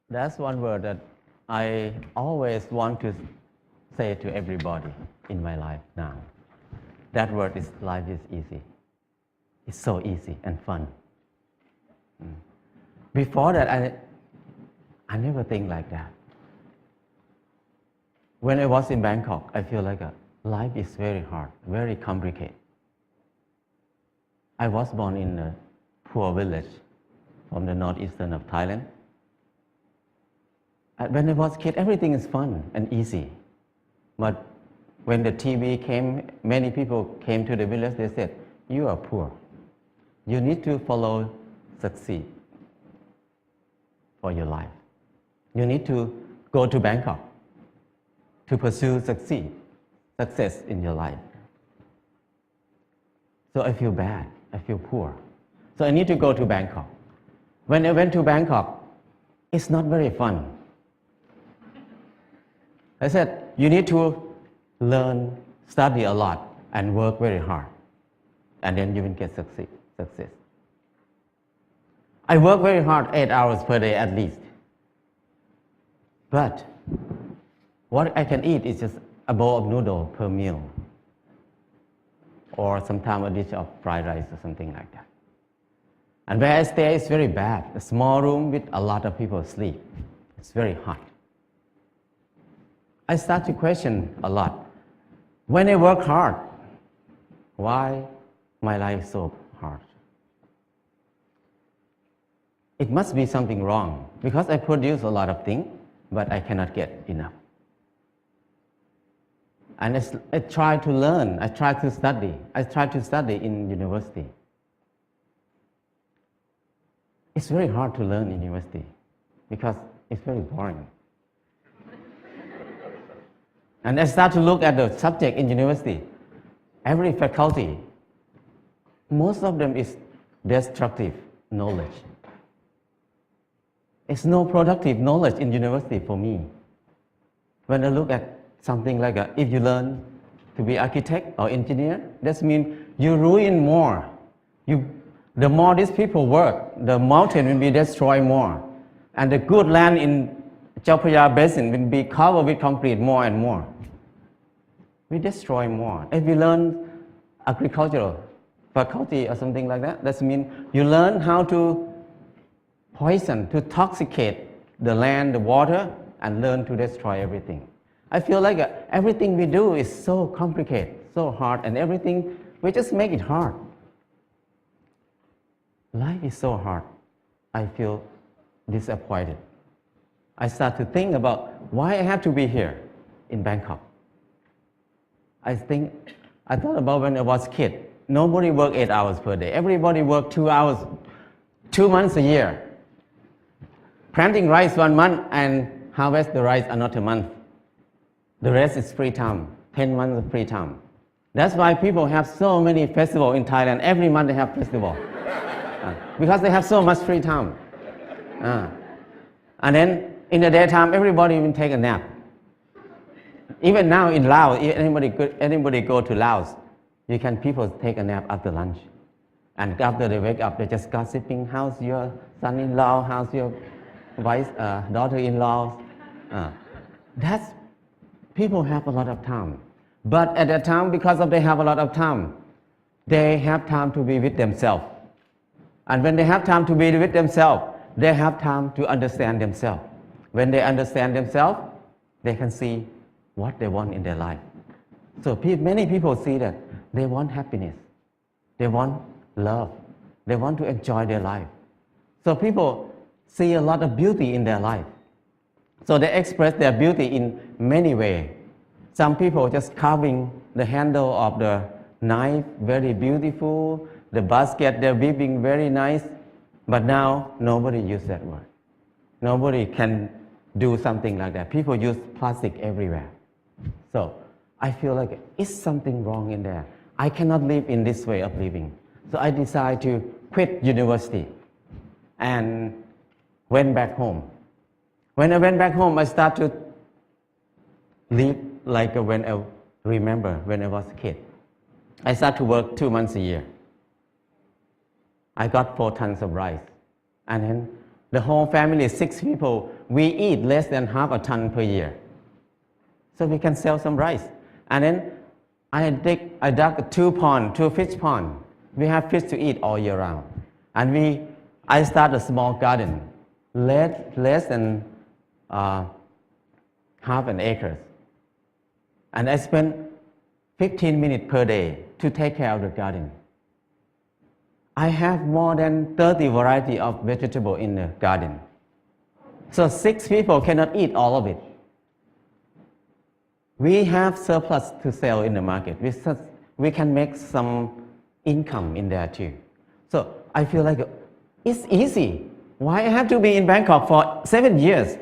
That's one word that I always want to say to everybody in my life now. That word is life is easy. It's so easy and fun. Before that, I never think like that. When I was in Bangkok, I feel like life is very hard, very complicated. I was born in a poor village from the northeastern of Thailand. When I was a kid, everything is fun and easy. But when the TV came, many people came to the village, they said, you are poor. You need to follow succeed for your life. You need to go to Bangkok to pursue success in your life. So I feel bad, I feel poor. So I need to go to Bangkok. When I went to Bangkok, it's not very fun. I said, you need to learn, study a lot, and work very hard. And then you will get success. I work very hard, 8 hours per day at least. But what I can eat is just a bowl of noodle per meal. Or sometimes a dish of fried rice or something like that. And where I stay is very bad. A small room with a lot of people sleep. It's very hot. I start to question a lot. When I work hard, why my life is so hard? It must be something wrong because I produce a lot of things, but I cannot get enough. And I try to learn, I try to study. I try to study in university. It's very hard to learn in university because it's very boring. And I start to look at the subject in university. Every faculty, most of them is destructive knowledge. It's no productive knowledge in university for me. When I look at something like if you learn to be architect or engineer, that means you ruin more. The more these people work, the mountain will be destroyed more. And the good land in Chao Phraya Basin will be covered with concrete more and more. We destroy more. If you learn agricultural faculty or something like that, that means you learn how to poison, to toxicate the land, the water, and learn to destroy everything. I feel like everything we do is so complicated, so hard, and everything, we just make it hard. Life is so hard. I feel disappointed. I start to think about why I have to be here in Bangkok. I thought about when I was a kid. Nobody worked 8 hours per day. Everybody worked 2 hours, 2 months a year. Planting rice 1 month and harvest the rice another month. The rest is free time, 10 months of free time. That's why people have so many festivals in Thailand. Every month they have festival. Because they have so much free time. And then in the daytime, everybody will take a nap. Even now in Laos, anybody go to Laos, people take a nap after lunch. And after they wake up, they just gossiping, how's your son-in-law, how's your daughter-in-law. People have a lot of time. But at that time, because they have a lot of time, they have time to be with themselves. And when they have time to be with themselves, they have time to understand themselves. When they understand themselves, they can see what they want in their life. So many people see that they want happiness. They want love. They want to enjoy their life. So people see a lot of beauty in their life. So they express their beauty in many ways. Some people just carving the handle of the knife, very beautiful. The basket, they're weaving very nice. But now, nobody uses that word. Nobody can do something like that. People use plastic everywhere. So I feel like it's something wrong in there. I cannot live in this way of living. So I decided to quit university and went back home. When I went back home, I started to live like when I remember when I was a kid. I started to work 2 months a year. I got 4 tons of rice. And then The whole family, 6 people, we eat less than half a ton per year. So we can sell some rice. And then I dug 2 fish pond. We have fish to eat all year round. And I started a small garden, less than half an acre. And I spent 15 minutes per day to take care of the garden. I have more than 30 varieties of vegetables in the garden. So 6 people cannot eat all of it. We have surplus to sell in the market. We can make some income in there too. So I feel like it's easy. Why I have to be in Bangkok for 7 years,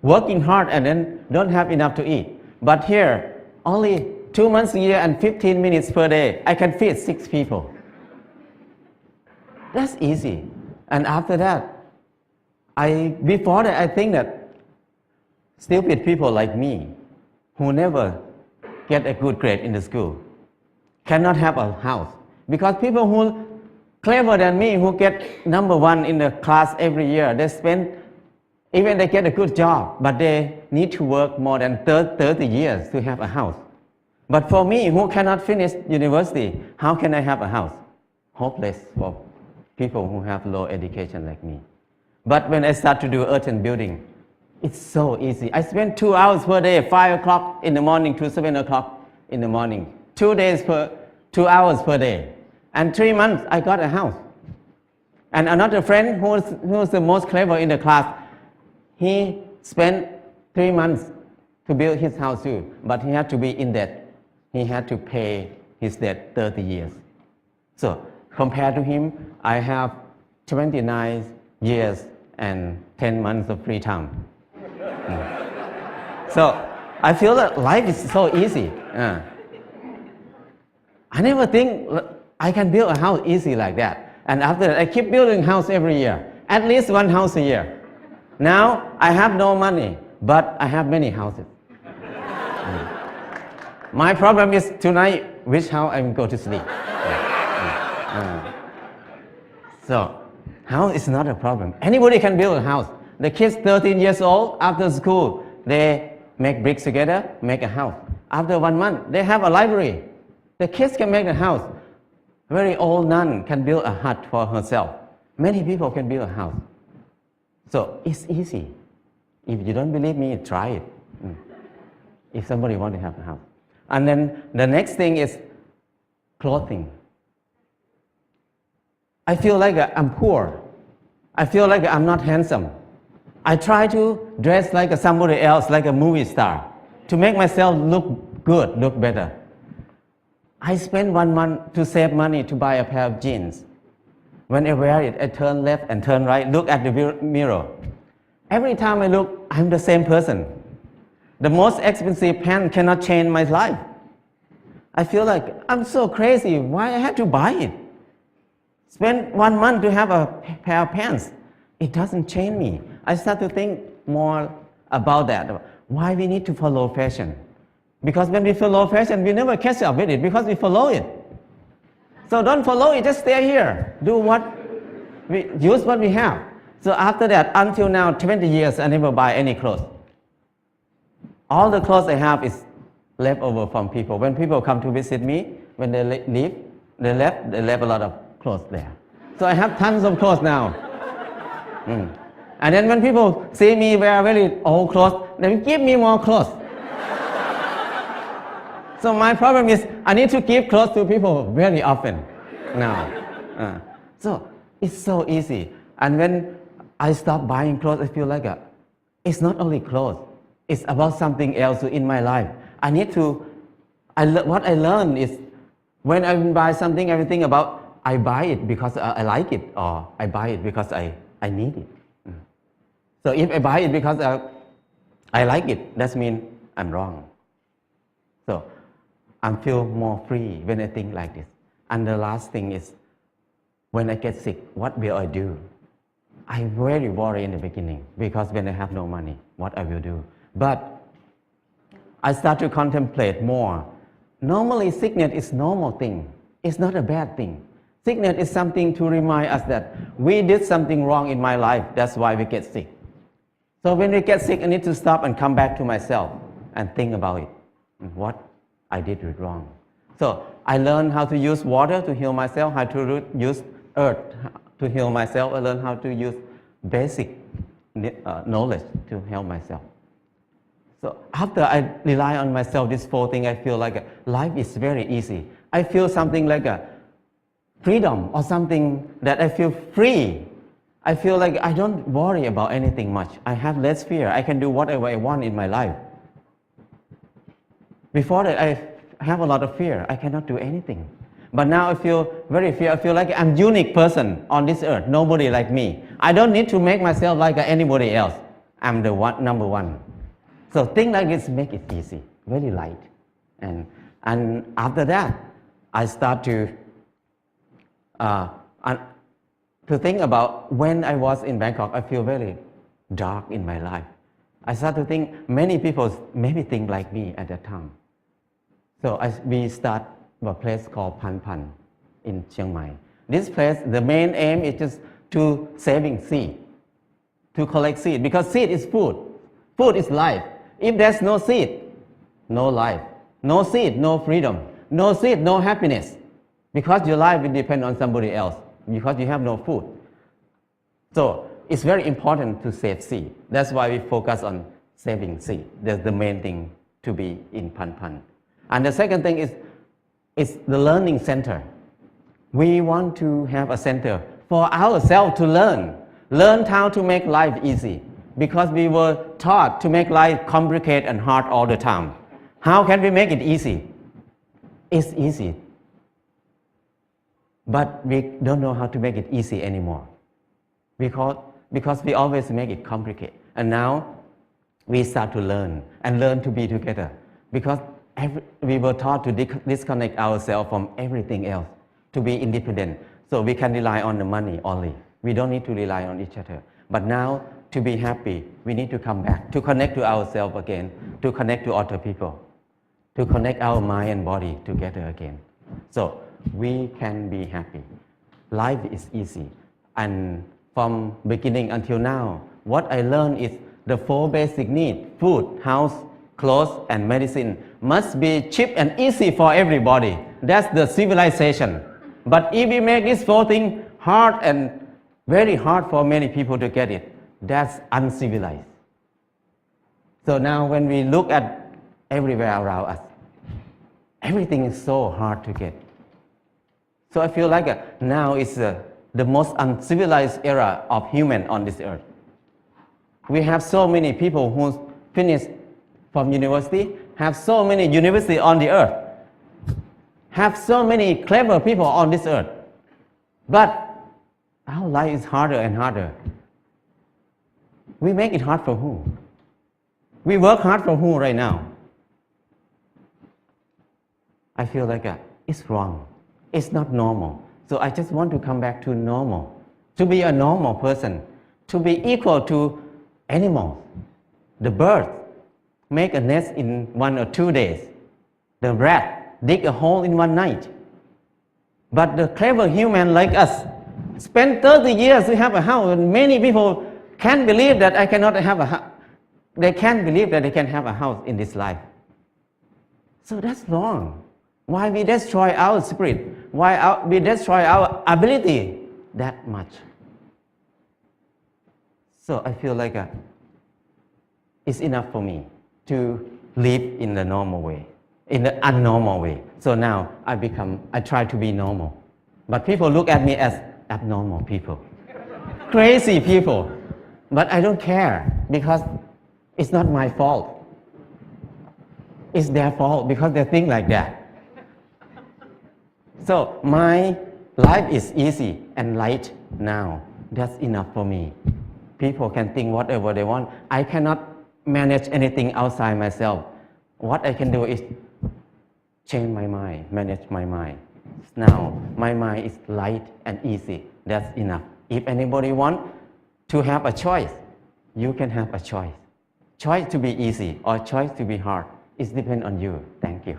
working hard and then don't have enough to eat? But here, only 2 months a year and 15 minutes per day, I can feed 6 people. That's easy. And after that, before that, I think that stupid people like me, who never get a good grade in the school, cannot have a house. Because people who clever than me, who get number 1 in the class every year, even they get a good job, but they need to work more than 30 years to have a house. But for me, who cannot finish university, how can I have a house? Hopeless for people who have low education like me. But when I start to do earth and building, it's so easy. I spend 2 hours per day, 5 o'clock in the morning to 7 o'clock in the morning. 2 hours per day. And 3 months, I got a house. And another friend who's the most clever in the class, he spent 3 months to build his house too, but he had to be in debt. He had to pay his debt 30 years. So compared to him, I have 29 years and 10 months of free time. So I feel that life is so easy. I never think I can build a house easy like that. And after that, I keep building house every year, at least 1 house a year. Now I have no money, but I have many houses. My problem is tonight, which house I'm going to sleep. So house is not a problem. Anybody can build a house. The kids 13 years old, after school, they make bricks together, make a house. After 1 month, they have a library. The kids can make a house. Very old nun can build a hut for herself. Many people can build a house. So it's easy. If you don't believe me, try it. If somebody wants to have a house. And then the next thing is clothing. I feel like I'm poor. I feel like I'm not handsome. I try to dress like somebody else, like a movie star, to make myself look good, look better. I spend 1 month to save money to buy a pair of jeans. When I wear it, I turn left and turn right, look at the mirror. Every time I look, I'm the same person. The most expensive pants cannot change my life. I feel like I'm so crazy. Why I have to buy it? Spend 1 month to have a pair of pants. It doesn't change me. I start to think more about that. Why we need to follow fashion? Because when we follow fashion, we never catch up with it because we follow it. So don't follow it, just stay here. Use what we have. So after that, until now, 20 years, I never buy any clothes. All the clothes I have is left over from people. When people come to visit me, when they leave, they left a lot of clothes there. So I have tons of clothes now. And then when people see me wear very old clothes, they give me more clothes. So my problem is I need to give clothes to people very often now. So it's so easy. And when I stop buying clothes, I feel like it's not only clothes. It's about something else in my life. What I learned is when I buy something, everything about I buy it because I like it, or I buy it because I need it. So if I buy it because I like it, that means I'm wrong. So I feel more free when I think like this. And the last thing is, when I get sick, what will I do? I very worry in the beginning because when I have no money, what I will do. But I start to contemplate more. Normally, sickness is normal thing. It's not a bad thing. Sickness is something to remind us that we did something wrong in my life. That's why we get sick. So when we get sick, I need to stop and come back to myself and think about it. What I did wrong. So I learned how to use water to heal myself, how to use earth to heal myself. I learned how to use basic knowledge to help myself. So after I rely on myself, this 4 things, I feel like life is very easy. I feel something like a freedom or something that I feel free. I feel like I don't worry about anything much. I have less fear. I can do whatever I want in my life. Before that, I have a lot of fear. I cannot do anything. But now I feel very fear. I feel like I'm a unique person on this earth. Nobody like me. I don't need to make myself like anybody else. I'm the number one. So things like this make it easy, very light. And after that, I start to think about when I was in Bangkok, I feel very dark in my life. I start to think many people maybe think like me at that time. So we start a place called Pan Pan in Chiang Mai. This place, the main aim is just to saving seed, to collect seed, because seed is food. Food is life. If there's no seed, no life. No seed, no freedom. No seed, no happiness. Because your life will depend on somebody else, because you have no food. So it's very important to save seed. That's why we focus on saving seed. That's the main thing to be in Pan Pan. And the second thing is the learning center. We want to have a center for ourselves to learn how to make life easy, because we were taught to make life complicated and hard all the time. How can we make it easy? It's easy, but we don't know how to make it easy anymore, because we always make it complicated. And now we start to learn to be together, because we were taught to disconnect ourselves from everything else, to be independent, so we can rely on the money only. We don't need to rely on each other. But now, to be happy, we need to come back, to connect to ourselves again, to connect to other people, to connect our mind and body together again. So we can be happy. Life is easy. And from beginning until now, what I learned is the 4 basic needs: food, house, clothes, and medicine must be cheap and easy for everybody. That's the civilization. But if we make these 4 things hard and very hard for many people to get it, that's uncivilized. So now when we look at everywhere around us, everything is so hard to get. So I feel like now is the most uncivilized era of human on this earth. We have so many people who finish from university, have so many universities on the earth, have so many clever people on this earth. But our life is harder and harder. We make it hard for who? We work hard for who right now? I feel like it's wrong. It's not normal. So I just want to come back to normal, to be a normal person, to be equal to animals. The bird make a nest in 1 or 2 days. The rat dig a hole in 1 night. But the clever human like us spend 30 years to have a house, and many people can't believe that I cannot have a house. They can't believe that they can have a house in this life. So that's wrong. Why we destroy our spirit? Why we destroy our ability that much? So I feel like it's enough for me to live in the normal way, in the abnormal way. So now I try to be normal. But people look at me as abnormal people, crazy people. But I don't care, because it's not my fault. It's their fault, because they think like that. So my life is easy and light now. That's enough for me. People can think whatever they want. I cannot manage anything outside myself. What I can do is change my mind, manage my mind. Now my mind is light and easy. That's enough. If anybody wants to have a choice, you can have a choice. Choice to be easy or choice to be hard. It depends on you. Thank you.